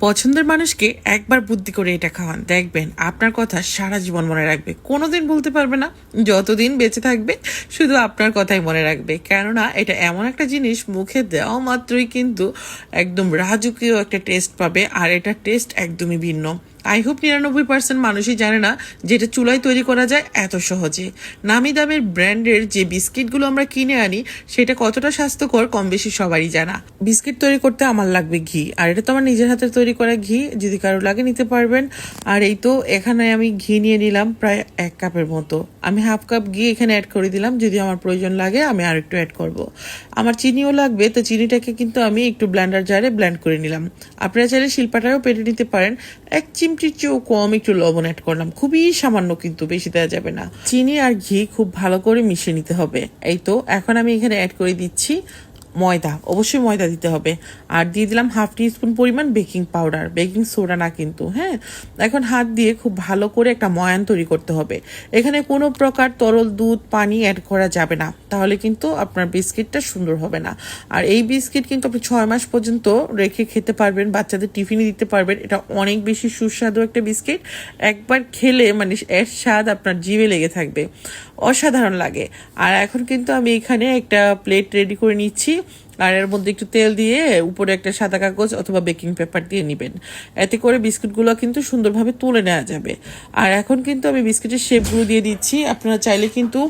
পছন্দের মানুষকে একবার বুদ্ধি করে এটা খাওয়ান, দেখবেন আপনার কথা সারা জীবন মনে রাখবে, কোনোদিন বলতে পারবে না। যতদিন বেঁচে থাকবে শুধু আপনার কথাই মনে রাখবে, কেননা এটা এমন একটা জিনিস মুখে দেওয়া মাত্রই কিন্তু একদম রাজকীয় একটা টেস্ট পাবে, আর এটা টেস্ট একদমই ভিন্ন। আই হোপ 99% মানুষই জানে না যেটা চুলায় তৈরি করা যায় এত সহজে। নামি দামের ব্র্যান্ডের যে বিস্কিটগুলো আমরা কিনে আনি সেটা কতটা স্বাস্থ্যকর কম বেশি সবারই জানা। বিস্কিট তৈরি করতে আমার লাগবে ঘি, আর এটা তো আমার নিজের হাতে তৈরি করা ঘি, যদি কারো লাগে নিতে পারবেন। আর এই তো এখানে আমি ঘি নিয়ে নিলাম প্রায় 1 কাপের মতো। আমি হাফ কাপ ঘি এখানে অ্যাড করে দিলাম, যদি আমার প্রয়োজন লাগে আমি আর একটু অ্যাড করব। আমার চিনিও লাগবে, তো চিনিটাকে কিন্তু আমি একটু ব্লেন্ডার জারে ব্লেন্ড করে নিলাম। আপনারা চাইলে শিলপাটারেও পেটে নিতে পারেন। 1 চিমটির চেয়েও কম একটু লবণ অ্যাড করলাম, খুবই সামান্য, কিন্তু বেশি দেওয়া যাবে না। চিনি আর ঘি খুব ভালো করে মিশিয়ে নিতে হবে। এই তো এখন আমি এখানে অ্যাড করে দিচ্ছি ময়দা, অবশ্যই ময়দা দিতে হবে। আর দিয়ে দিলাম হাফ টিস্পুন পরিমাণ বেকিং পাউডার, বেকিং সোডা না কিন্তু, হ্যাঁ। এখন হাত দিয়ে খুব ভালো করে একটা ময়ান তৈরি করতে হবে। এখানে কোনো প্রকার তরল দুধ পানি অ্যাড করা যাবে না, তাহলে কিন্তু আপনার বিস্কিটটা সুন্দর হবে না। আর এই বিস্কিট কিন্তু আপনি 6 মাস পর্যন্ত রেখে খেতে পারবেন, বাচ্চাদের টিফিনে দিতে পারবেন। এটা অনেক বেশি সুস্বাদু একটা বিস্কিট, একবার খেলে মানে এর স্বাদ আপনার জিভে লেগে থাকবে, অসাধারণ লাগে। আর এখন কিন্তু আমি এখানে একটা প্লেট রেডি করে নিচ্ছি, আর এর মধ্যে একটু তেল দিয়ে উপরে একটা সাদা কাগজ অথবা বেকিং পেপার দিয়ে নেবেন, এতে করে বিস্কুটগুলো কিন্তু সুন্দরভাবে তুলে নেওয়া যাবে। আর এখন কিন্তু আমি বিস্কুটের শেপগুলো দিয়ে দিচ্ছি, আপনারা চাইলে কিন্তু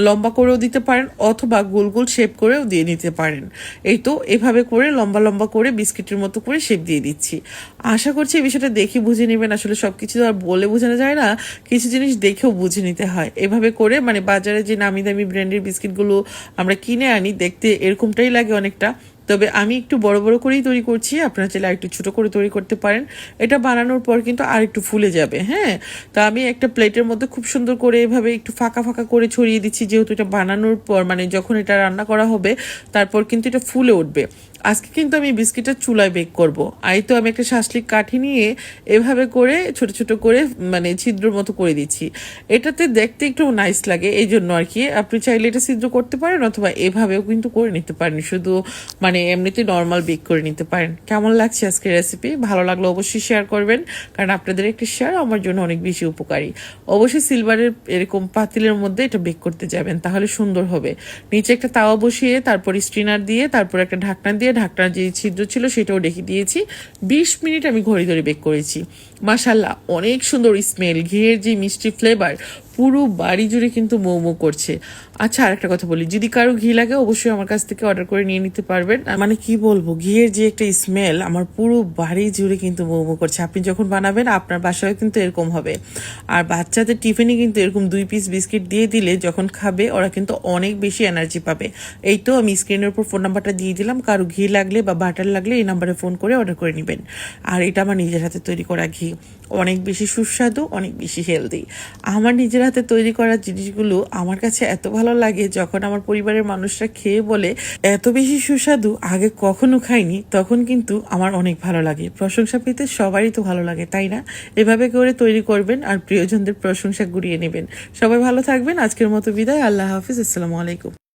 লম্বা করেও দিতে পারেন অথবা গোল গোল শেপ করেও দিয়ে নিতে পারেন। এই তো এভাবে করে লম্বা লম্বা করে বিস্কিটের মতো করে শেপ দিয়ে দিচ্ছি। আশা করছি এই বিষয়টা দেখে বুঝে নেবেন, আসলে সবকিছু তো আর বলে বোঝানো যায় না, কিছু জিনিস দেখেও বুঝে নিতে হয়। এভাবে করে মানে বাজারে যে নামি দামি ব্র্যান্ডের বিস্কিটগুলো আমরা কিনে আনি দেখতে এরকমটাই লাগে অনেকটা, তবে আমি একটু বড় বড় করেই তৈরি করছি, আপনারা চাইলে আরেকটু ছোট করে তৈরি করতে পারেন। এটা বানানোর পর কিন্তু আর একটু ফুলে যাবে, হ্যাঁ। তো আমি একটা প্লেটের মধ্যে খুব সুন্দর করে এভাবে একটু ফাঁকা ফাঁকা করে ছড়িয়ে দিচ্ছি, যেহেতু এটা বানানোর পর মানে যখন এটা রান্না করা হবে তারপর কিন্তু এটা ফুলে উঠবে। আজকে কিন্তু আমি বিস্কিটটা চুলায় বেক করব। এই তো আমি একটা শাসলিক কাঠি নিয়ে এভাবে করে ছোট ছোট করে মানে ছিদ্রর মতো করে দিচ্ছি, এটাতে দেখতে একটু নাইস লাগে এই জন্য আর কি। আপনি চাইলে এটা ছিদ্র করতে পারেন অথবা এভাবেও কিন্তু করে নিতে পারেন, শুধু মানে এমনিতে নর্মাল বেক করে নিতে পারেন। কেমন লাগছে আজকের রেসিপি? ভালো লাগলে অবশ্যই শেয়ার করবেন, কারণ আপনাদের একটি শেয়ার আমার জন্য অনেক বেশি উপকারী। অবশ্যই সিলভারের এরকম পাতিলের মধ্যে এটা বেক করতে যাবেন, তাহলে সুন্দর হবে। নিচে একটা তাওয়া বসিয়ে তারপর স্ট্রিনার দিয়ে তারপর একটা ঢাকনা দিয়ে ঢাকনার যে ছিদ্র ছিল সেটাও রেখে দিয়েছি। 20 মিনিট আমি ঘড়ি ধরে বেক করেছি। মাশাল্লাহ, অনেক সুন্দর স্মেল, ঘিয়ের যে মিষ্টি ফ্লেভার পুরো বাড়ি জুড়ে কিন্তু মৌ মৌ করছে। আচ্ছা, আরেকটা কথা বলি, যদি কারো ঘি লাগে অবশ্যই আমার কাছ থেকে অর্ডার করে নিয়ে নিতে পারবেন। মানে কি বলবো, ঘিয়ের যে একটা স্মেল আমার পুরো বাড়ি জুড়ে কিন্তু মৌ মৌ করছে। আপনি যখন বানাবেন আপনার বাসায় কিন্তু এরকম হবে। আর বাচ্চাদের টিফিনে কিন্তু এরকম 2 পিস বিস্কিট দিয়ে দিলে যখন খাবে ওরা কিন্তু অনেক বেশি এনার্জি পাবে। এই তো আমি স্ক্রিনের উপর ফোন নাম্বারটা দিয়ে দিলাম, কারো ঘি লাগলে বা বাটার লাগলে এই নাম্বারে ফোন করে অর্ডার করে নেবেন। আর এটা আমার নিজের হাতে তৈরি করা ঘি, অনেক বেশি সুস্বাদু, অনেক বেশি হেলদি। আমার নিজের হাতে তৈরি করা জিনিসগুলো আমার কাছে এত ভালো লাগে, যখন আমার পরিবারের মানুষরা খেয়ে বলে এত বেশি সুস্বাদু আগে কখনো খাইনি, তখন কিন্তু আমার অনেক ভালো লাগে। প্রশংসা পেতে সবারই তো ভালো লাগে, তাই না? এভাবে করে তৈরি করবেন আর প্রিয়জনদের প্রশংসা গুড়িয়ে নেবেন। সবাই ভালো থাকবেন, আজকের মতো বিদায়, আল্লাহ হাফিজ, আসসালামু আলাইকুম।